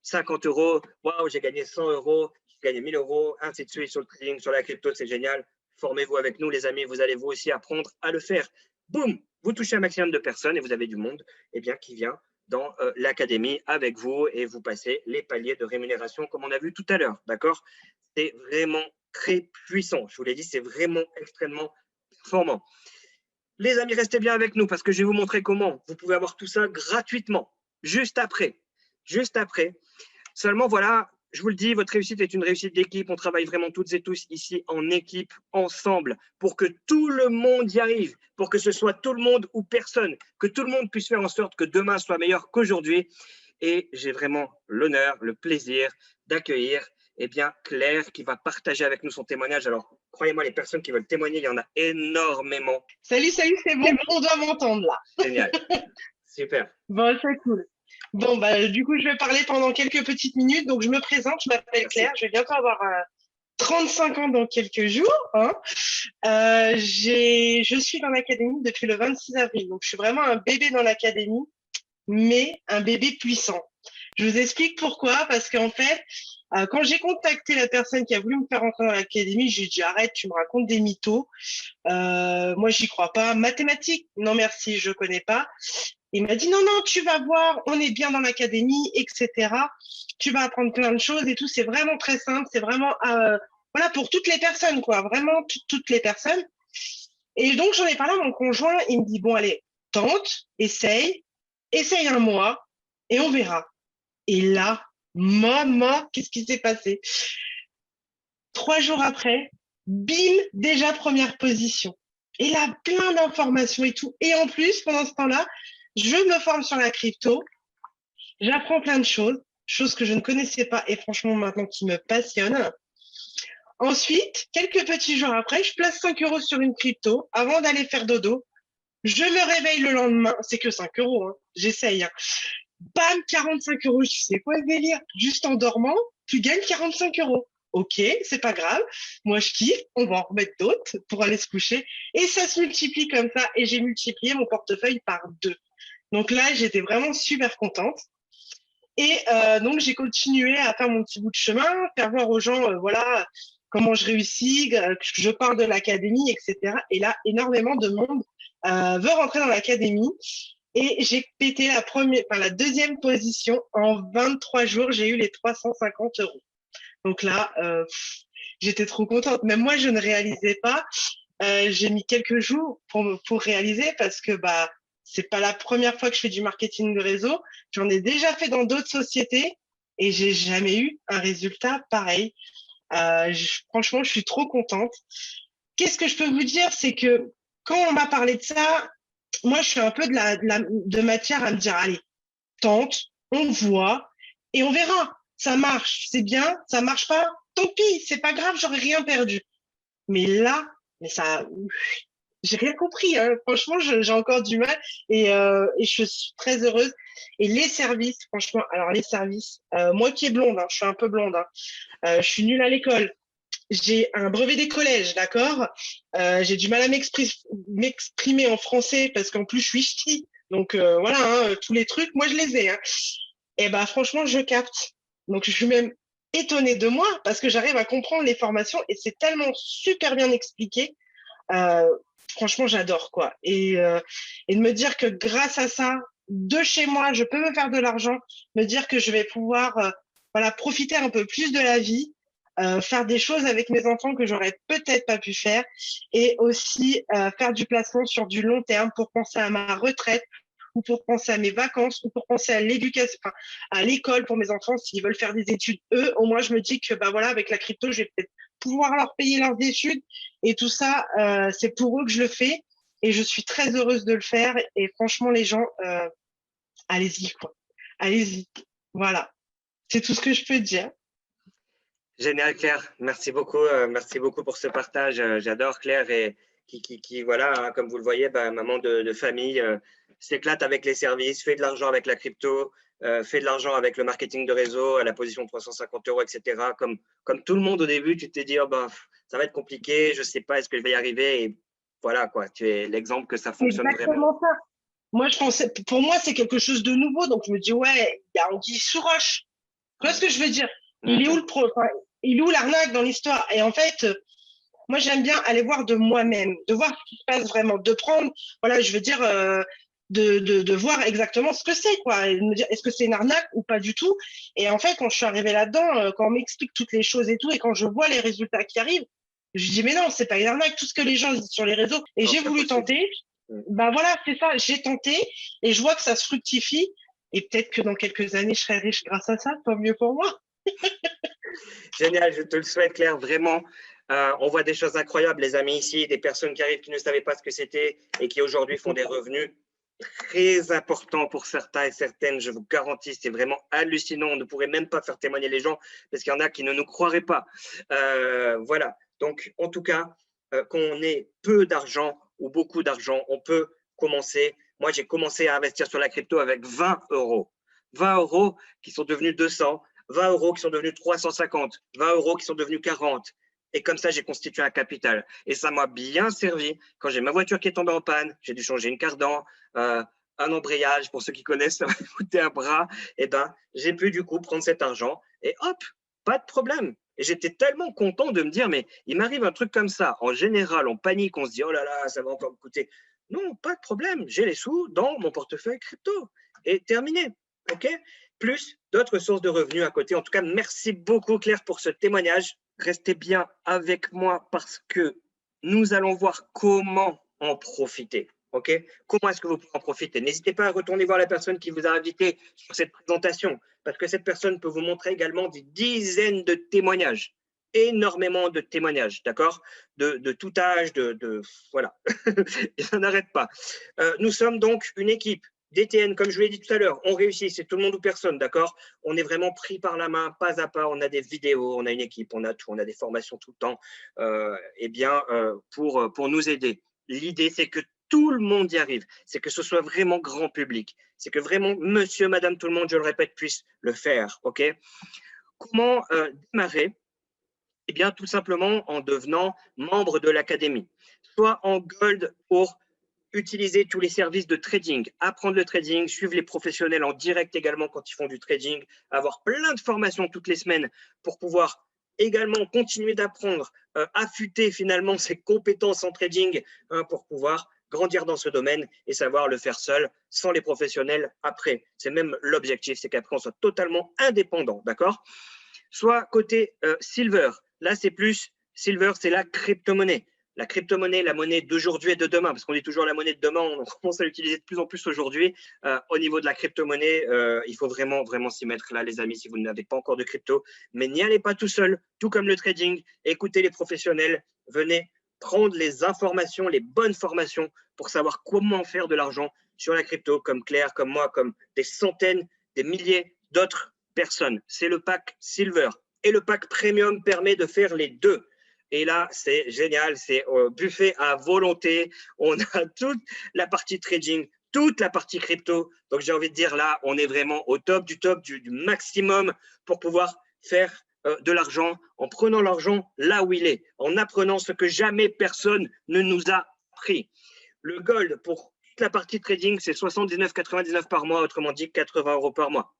50 €. Waouh, j'ai gagné 100 €. J'ai gagné 1000 €. Ainsi de suite sur le trading, sur la crypto, c'est génial. Formez-vous avec nous, les amis. Vous allez vous aussi apprendre à le faire. Boum, vous touchez un maximum de personnes et vous avez du monde qui vient dans l'académie avec vous et vous passez les paliers de rémunération comme on a vu tout à l'heure. D'accord? C'est vraiment très puissant. Je vous l'ai dit, c'est vraiment extrêmement performant. Les amis, restez bien avec nous parce que je vais vous montrer comment vous pouvez avoir tout ça gratuitement, juste après. Juste après. Seulement, voilà, je vous le dis, votre réussite est une réussite d'équipe. On travaille vraiment toutes et tous ici en équipe, ensemble, pour que tout le monde y arrive, pour que ce soit tout le monde ou personne, que tout le monde puisse faire en sorte que demain soit meilleur qu'aujourd'hui. Et j'ai vraiment l'honneur, le plaisir d'accueillir Claire qui va partager avec nous son témoignage. Alors, croyez-moi, les personnes qui veulent témoigner, il y en a énormément. Salut, c'est bon, on doit m'entendre là. Génial, super. Bon, c'est cool. Bon, du coup, je vais parler pendant quelques petites minutes. Donc, je me présente, je m'appelle Claire, je vais bientôt avoir 35 ans dans quelques jours. Hein. Je suis dans l'académie depuis le 26 avril. Donc, je suis vraiment un bébé dans l'académie, mais un bébé puissant. Je vous explique pourquoi, parce qu'en fait, quand j'ai contacté la personne qui a voulu me faire rentrer dans l'académie, j'ai dit arrête, tu me racontes des mythos. Moi, j'y crois pas. Mathématiques, non merci, je connais pas. Il m'a dit non, non, tu vas voir, on est bien dans l'académie, etc. Tu vas apprendre plein de choses et tout. C'est vraiment très simple. C'est vraiment voilà pour toutes les personnes, quoi. Vraiment toutes les personnes. Et donc, j'en ai parlé à mon conjoint. Il me dit, bon, allez, tente, essaye un mois et on verra. Et là, maman, qu'est-ce qui s'est passé? 3 jours après, bim, déjà première position. Et là, plein d'informations et tout. Et en plus, pendant ce temps-là, je me forme sur la crypto. J'apprends plein de choses que je ne connaissais pas et franchement maintenant qui me passionnent. Ensuite, quelques petits jours après, je place 5 euros sur une crypto avant d'aller faire dodo. Je me réveille le lendemain, c'est que 5 euros, hein. J'essaye. Hein. Bam, 45 euros, je sais quoi le délire. Juste en dormant, tu gagnes 45 euros. Ok, c'est pas grave. Moi, je kiffe. On va en remettre d'autres pour aller se coucher. Et ça se multiplie comme ça. Et j'ai multiplié mon portefeuille par 2. Donc là, j'étais vraiment super contente. Et donc, j'ai continué à faire mon petit bout de chemin, faire voir aux gens, voilà, comment je réussis, que je parle de l'académie, etc. Et là, énormément de monde veut rentrer dans l'académie. Et j'ai pété la deuxième position. En 23 jours, j'ai eu les 350 euros. Donc là, j'étais trop contente. Même moi, je ne réalisais pas. J'ai mis quelques jours pour réaliser parce que c'est pas la première fois que je fais du marketing de réseau. J'en ai déjà fait dans d'autres sociétés et j'ai jamais eu un résultat pareil. Franchement, je suis trop contente. Qu'est-ce que je peux vous dire, c'est que quand on m'a parlé de ça, moi, je suis un peu de matière à me dire, allez, tente, on voit et on verra. Ça marche, c'est bien. Ça marche pas, tant pis, c'est pas grave, j'aurais rien perdu. Mais là, ça, j'ai rien compris. Hein. Franchement, j'ai encore du mal et je suis très heureuse. Et les services, franchement, alors les services, moi qui est blonde, hein, je suis un peu blonde, hein, je suis nulle à l'école. J'ai un brevet des collèges, d'accord. J'ai du mal à m'exprimer en français parce qu'en plus je suis ch'ti. Donc voilà, hein, tous les trucs, moi je les ai. Hein. Et franchement, je capte. Donc je suis même étonnée de moi parce que j'arrive à comprendre les formations et c'est tellement super bien expliqué. Euh, Franchement, j'adore quoi. Et de me dire que grâce à ça, de chez moi, je peux me faire de l'argent, me dire que je vais pouvoir voilà, profiter un peu plus de la vie, faire des choses avec mes enfants que j'aurais peut-être pas pu faire et aussi faire du placement sur du long terme pour penser à ma retraite ou pour penser à mes vacances ou pour penser à l'éducation, enfin, à l'école pour mes enfants s'ils veulent faire des études. Eux, au moins, je me dis que voilà, avec la crypto, je vais peut-être pouvoir leur payer leurs études et tout ça, c'est pour eux que je le fais et je suis très heureuse de le faire. Et franchement, les gens, allez-y, quoi. Allez-y. Voilà. C'est tout ce que je peux dire. Génial, Claire. Merci beaucoup pour ce partage. J'adore Claire et voilà, hein, comme vous le voyez, maman de famille, s'éclate avec les services, fait de l'argent avec la crypto, fait de l'argent avec le marketing de réseau à la position de 350 euros, etc. Comme tout le monde au début, tu t'es dit, oh, ça va être compliqué, je ne sais pas, est-ce que je vais y arriver? Et voilà, quoi, tu es l'exemple que ça fonctionne vraiment. Exactement ça. Moi, je pensais, pour moi, c'est quelque chose de nouveau. Donc, je me dis, ouais, il y a anguille sous roche. Tu vois ce que je veux dire? Il est où il est où l'arnaque dans l'histoire? Et en fait, moi, j'aime bien aller voir de moi-même, de voir ce qui se passe vraiment, de prendre, voilà, je veux dire, de voir exactement ce que c'est, quoi, et de me dire, est-ce que c'est une arnaque ou pas du tout? Et en fait, quand je suis arrivée là-dedans, quand on m'explique toutes les choses et tout, et quand je vois les résultats qui arrivent, je dis, mais non, c'est pas une arnaque, tout ce que les gens disent sur les réseaux. Et j'ai voulu tenter. Voilà, c'est ça, j'ai tenté et je vois que ça se fructifie. Et peut-être que dans quelques années, je serai riche grâce à ça, tant mieux pour moi. Génial, je te le souhaite, Claire, vraiment. On voit des choses incroyables, les amis ici, des personnes qui arrivent qui ne savaient pas ce que c'était et qui aujourd'hui font des revenus très importants pour certains et certaines, je vous garantis, c'est vraiment hallucinant. On ne pourrait même pas faire témoigner les gens parce qu'il y en a qui ne nous croiraient pas. Voilà, donc en tout cas, quand on ait peu d'argent ou beaucoup d'argent, on peut commencer. Moi, j'ai commencé à investir sur la crypto avec 20 euros. 20 euros qui sont devenus 200, 20 euros qui sont devenus 350, 20 euros qui sont devenus 40. Et comme ça, j'ai constitué un capital. Et ça m'a bien servi. Quand j'ai ma voiture qui est tombée en panne, j'ai dû changer une cardan, un embrayage, pour ceux qui connaissent, ça m'a coûté un bras. Et j'ai pu du coup prendre cet argent et hop, pas de problème. Et j'étais tellement content de me dire, mais il m'arrive un truc comme ça. En général, on panique, on se dit, oh là là, ça va encore me coûter. Non, pas de problème. J'ai les sous dans mon portefeuille crypto. Et terminé. OK? Plus d'autres sources de revenus à côté. En tout cas, merci beaucoup, Claire, pour ce témoignage. Restez bien avec moi parce que nous allons voir comment en profiter. OK? Comment est-ce que vous pouvez en profiter? N'hésitez pas à retourner voir la personne qui vous a invité sur cette présentation, parce que cette personne peut vous montrer également des dizaines de témoignages, énormément de témoignages, d'accord? De tout âge, voilà, et ça n'arrête pas. Nous sommes donc une équipe DTN, comme je vous l'ai dit tout à l'heure, on réussit, c'est tout le monde ou personne, d'accord? On est vraiment pris par la main, pas à pas, on a des vidéos, on a une équipe, on a tout, on a des formations tout le temps, pour nous aider. L'idée, c'est que tout le monde y arrive, c'est que ce soit vraiment grand public, c'est que vraiment monsieur, madame, tout le monde, je le répète, puisse le faire, ok? Comment démarrer? Eh bien, tout simplement en devenant membre de l'académie, soit en gold pour utiliser tous les services de trading, apprendre le trading, suivre les professionnels en direct également quand ils font du trading, avoir plein de formations toutes les semaines pour pouvoir également continuer d'apprendre, affûter finalement ses compétences en trading pour pouvoir grandir dans ce domaine et savoir le faire seul, sans les professionnels après. C'est même l'objectif, c'est qu'après on soit totalement indépendant, d'accord? Soit côté silver, là c'est plus, silver c'est la crypto-monnaie. La crypto-monnaie, la monnaie d'aujourd'hui et de demain, parce qu'on dit toujours la monnaie de demain, on commence à l'utiliser de plus en plus aujourd'hui. Au niveau de la crypto-monnaie, il faut vraiment, vraiment s'y mettre là, les amis, si vous n'avez pas encore de crypto. Mais n'y allez pas tout seul, tout comme le trading. Écoutez les professionnels, venez prendre les informations, les bonnes formations pour savoir comment faire de l'argent sur la crypto, comme Claire, comme moi, comme des centaines, des milliers d'autres personnes. C'est le pack Silver. Et le pack Premium permet de faire les deux. Et là, c'est génial, c'est buffet à volonté. On a toute la partie trading, toute la partie crypto. Donc, j'ai envie de dire là, on est vraiment au top, du maximum pour pouvoir faire de l'argent en prenant l'argent là où il est, en apprenant ce que jamais personne ne nous a appris. Le gold pour toute la partie trading, c'est 79,99 par mois, autrement dit 80 € par mois.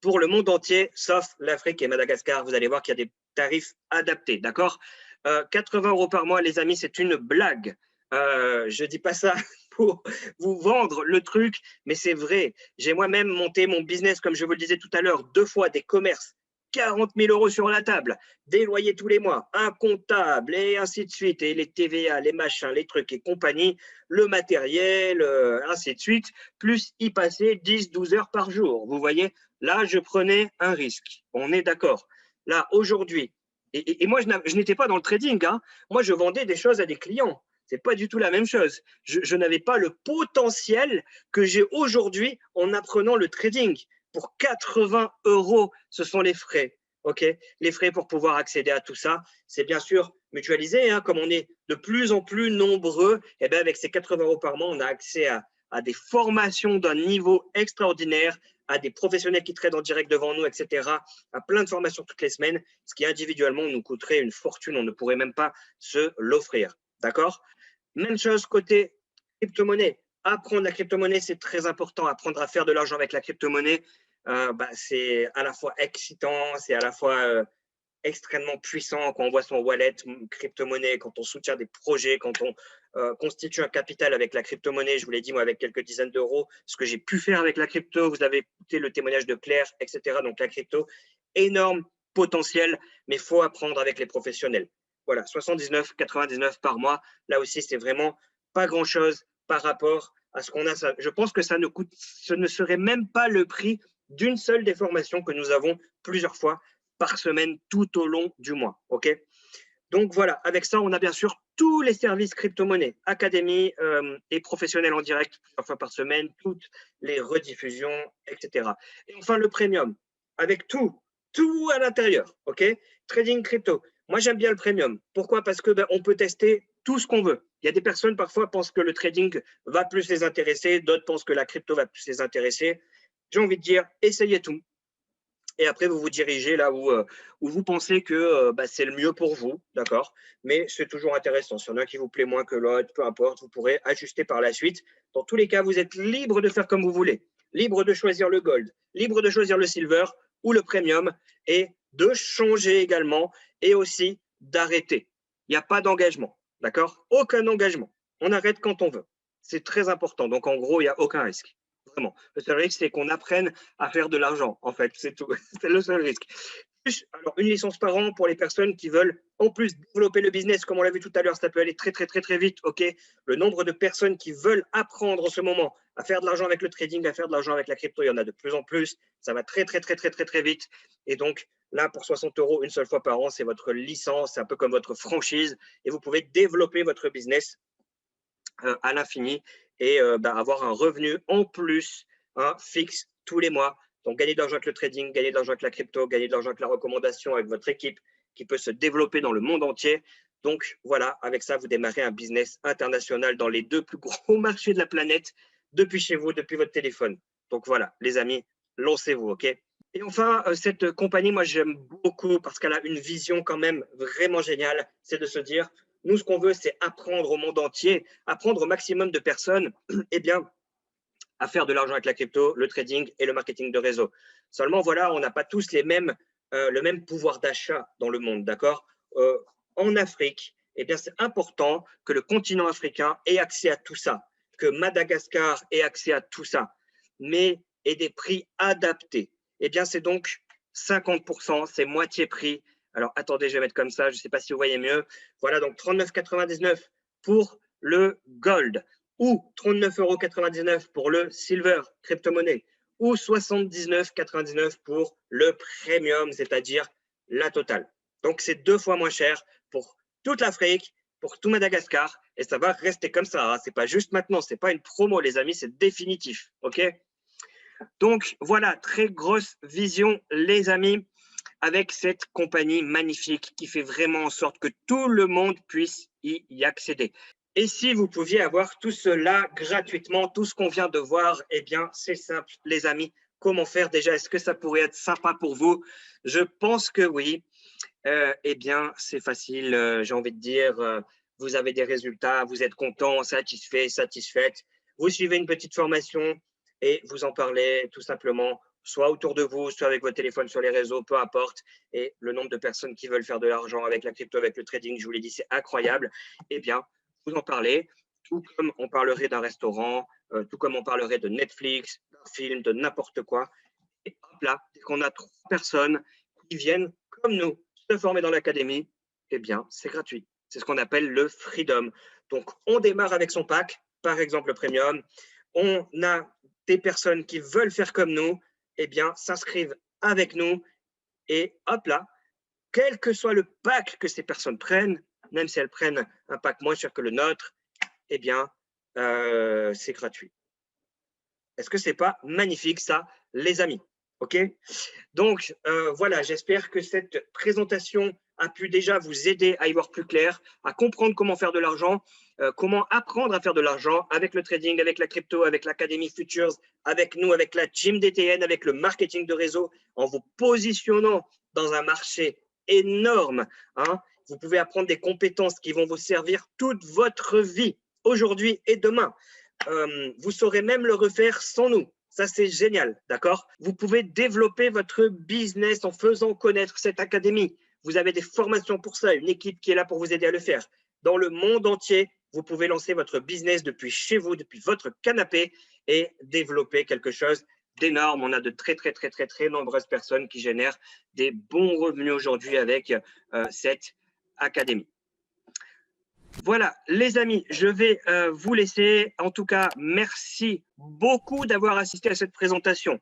Pour le monde entier, sauf l'Afrique et Madagascar, vous allez voir qu'il y a des tarifs adaptés, d'accord? 80 € par mois, les amis, c'est une blague. Je ne dis pas ça pour vous vendre le truc, mais c'est vrai. J'ai moi-même monté mon business, comme je vous le disais tout à l'heure, 2 fois des commerces. 40 000 € sur la table, des loyers tous les mois, un comptable et ainsi de suite, et les TVA, les machins, les trucs et compagnie, le matériel, ainsi de suite, plus y passer 10-12 heures par jour. Vous voyez, là, je prenais un risque. On est d'accord. Là, aujourd'hui, et moi, je n'étais pas dans le trading. Hein. Moi, je vendais des choses à des clients. Ce n'est pas du tout la même chose. Je n'avais pas le potentiel que j'ai aujourd'hui en apprenant le trading. Pour 80 €, ce sont les frais. OK? Les frais pour pouvoir accéder à tout ça, c'est bien sûr mutualisé. Hein, comme on est de plus en plus nombreux, et bien avec ces 80 € par mois, on a accès à des formations d'un niveau extraordinaire, à des professionnels qui traitent en direct devant nous, etc., à plein de formations toutes les semaines, ce qui individuellement nous coûterait une fortune. On ne pourrait même pas se l'offrir. D'accord? Même chose côté crypto-monnaie. Apprendre la crypto-monnaie, c'est très important. Apprendre à faire de l'argent avec la crypto-monnaie, c'est à la fois excitant, c'est à la fois extrêmement puissant quand on voit son wallet crypto-monnaie, quand on soutient des projets, quand on constitue un capital avec la crypto-monnaie. Je vous l'ai dit, moi, avec quelques dizaines d'euros, ce que j'ai pu faire avec la crypto, vous avez écouté le témoignage de Claire, etc. Donc, la crypto, énorme potentiel, mais il faut apprendre avec les professionnels. Voilà, 79,99 par mois. Là aussi, c'est vraiment pas grand-chose par rapport à ce qu'on a. Je pense que ce ne serait même pas le prix d'une seule des formations que nous avons plusieurs fois par semaine tout au long du mois. OK? Donc voilà, avec ça, on a bien sûr tous les services crypto-monnaie, académie et professionnels en direct plusieurs fois par semaine, toutes les rediffusions, etc. Et enfin, le premium, avec tout à l'intérieur. OK? Trading crypto. Moi, j'aime bien le premium. Pourquoi? Parce que on peut tester tout ce qu'on veut. Il y a des personnes parfois pensent que le trading va plus les intéresser, d'autres pensent que la crypto va plus les intéresser. J'ai envie de dire, essayez tout. Et après, vous vous dirigez là où vous pensez que c'est le mieux pour vous, d'accord? Mais c'est toujours intéressant. S'il y en a qui vous plaît moins que l'autre, peu importe, vous pourrez ajuster par la suite. Dans tous les cas, vous êtes libre de faire comme vous voulez. Libre de choisir le gold, libre de choisir le silver ou le premium et de changer également et aussi d'arrêter. Il n'y a pas d'engagement, d'accord? Aucun engagement. On arrête quand on veut. C'est très important. Donc, en gros, il n'y a aucun risque. Vraiment. Le seul risque, c'est qu'on apprenne à faire de l'argent, en fait. C'est tout. C'est le seul risque. plus, alors une licence par an pour les personnes qui veulent en plus développer le business, comme on l'a vu tout à l'heure, ça peut aller très, très, très, très vite. Ok, le nombre de personnes qui veulent apprendre en ce moment à faire de l'argent avec le trading, à faire de l'argent avec la crypto, il y en a de plus en plus. Ça va très, très, très, très, très, très vite. Et donc, là, pour 60 € une seule fois par an, c'est votre licence, c'est un peu comme votre franchise. Et vous pouvez développer votre business à l'infini et avoir un revenu en plus fixe tous les mois. Donc, gagner de l'argent avec le trading, gagner de l'argent avec la crypto, gagner de l'argent avec la recommandation, avec votre équipe qui peut se développer dans le monde entier. Donc, voilà, avec ça, vous démarrez un business international dans les 2 plus gros marchés de la planète depuis chez vous, depuis votre téléphone. Donc, voilà, les amis, lancez-vous, OK? Et enfin, cette compagnie, moi, j'aime beaucoup parce qu'elle a une vision quand même vraiment géniale. C'est de se dire, nous, ce qu'on veut, c'est apprendre au monde entier, apprendre au maximum de personnes, eh bien, à faire de l'argent avec la crypto, le trading et le marketing de réseau. Seulement, voilà, on n'a pas tous le même pouvoir d'achat dans le monde, d'accord? En Afrique, eh bien, c'est important que le continent africain ait accès à tout ça, que Madagascar ait accès à tout ça, mais ait des prix adaptés. Eh bien, c'est donc 50%, c'est moitié prix. Alors, attendez, je vais mettre comme ça, je ne sais pas si vous voyez mieux. Voilà, donc 39,99 € pour le gold, ou 39,99 € pour le silver, crypto-monnaie, ou 79,99 € pour le premium, c'est-à-dire la totale. Donc, c'est 2 fois moins cher pour toute l'Afrique, pour tout Madagascar, et ça va rester comme ça. Hein. Ce n'est pas juste maintenant, ce n'est pas une promo, les amis, c'est définitif. OK? Donc, voilà, très grosse vision, les amis, avec cette compagnie magnifique qui fait vraiment en sorte que tout le monde puisse y accéder. Et si vous pouviez avoir tout cela gratuitement, tout ce qu'on vient de voir, eh bien, c'est simple, les amis. Comment faire déjà? Est-ce que ça pourrait être sympa pour vous? Je pense que oui. Eh bien, c'est facile. J'ai envie de dire, vous avez des résultats, vous êtes content, satisfait, satisfaite. Vous suivez une petite formation et vous en parlez tout simplement, soit autour de vous, soit avec votre téléphone sur les réseaux, peu importe. Et le nombre de personnes qui veulent faire de l'argent avec la crypto, avec le trading, je vous l'ai dit, c'est incroyable. Eh bien, vous en parlez, tout comme on parlerait d'un restaurant, tout comme on parlerait de Netflix, d'un film, de n'importe quoi. Et hop là, dès qu'on a 3 personnes qui viennent comme nous se former dans l'académie, eh bien, c'est gratuit. C'est ce qu'on appelle le freedom. Donc, on démarre avec son pack, par exemple le premium. On a des personnes qui veulent faire comme nous, eh bien, s'inscrivent avec nous et hop là, quel que soit le pack que ces personnes prennent, même si elles prennent un pack moins cher que le nôtre, eh bien, c'est gratuit. Est-ce que c'est pas magnifique ça, les amis? OK? Donc, voilà, j'espère que cette présentation a pu déjà vous aider à y voir plus clair, à comprendre comment faire de l'argent, comment apprendre à faire de l'argent avec le trading, avec la crypto, avec l'Académie Futures, avec nous, avec la team DTN, avec le marketing de réseau, en vous positionnant dans un marché énorme. Hein. Vous pouvez apprendre des compétences qui vont vous servir toute votre vie, aujourd'hui et demain. Vous saurez même le refaire sans nous. Ça, c'est génial, d'accord? Vous pouvez développer votre business en faisant connaître cette académie. Vous avez des formations pour ça, une équipe qui est là pour vous aider à le faire. Dans le monde entier, vous pouvez lancer votre business depuis chez vous, depuis votre canapé et développer quelque chose d'énorme. On a de très, très, très, très, très nombreuses personnes qui génèrent des bons revenus aujourd'hui avec cette académie. Voilà, les amis, je vais vous laisser. En tout cas, merci beaucoup d'avoir assisté à cette présentation.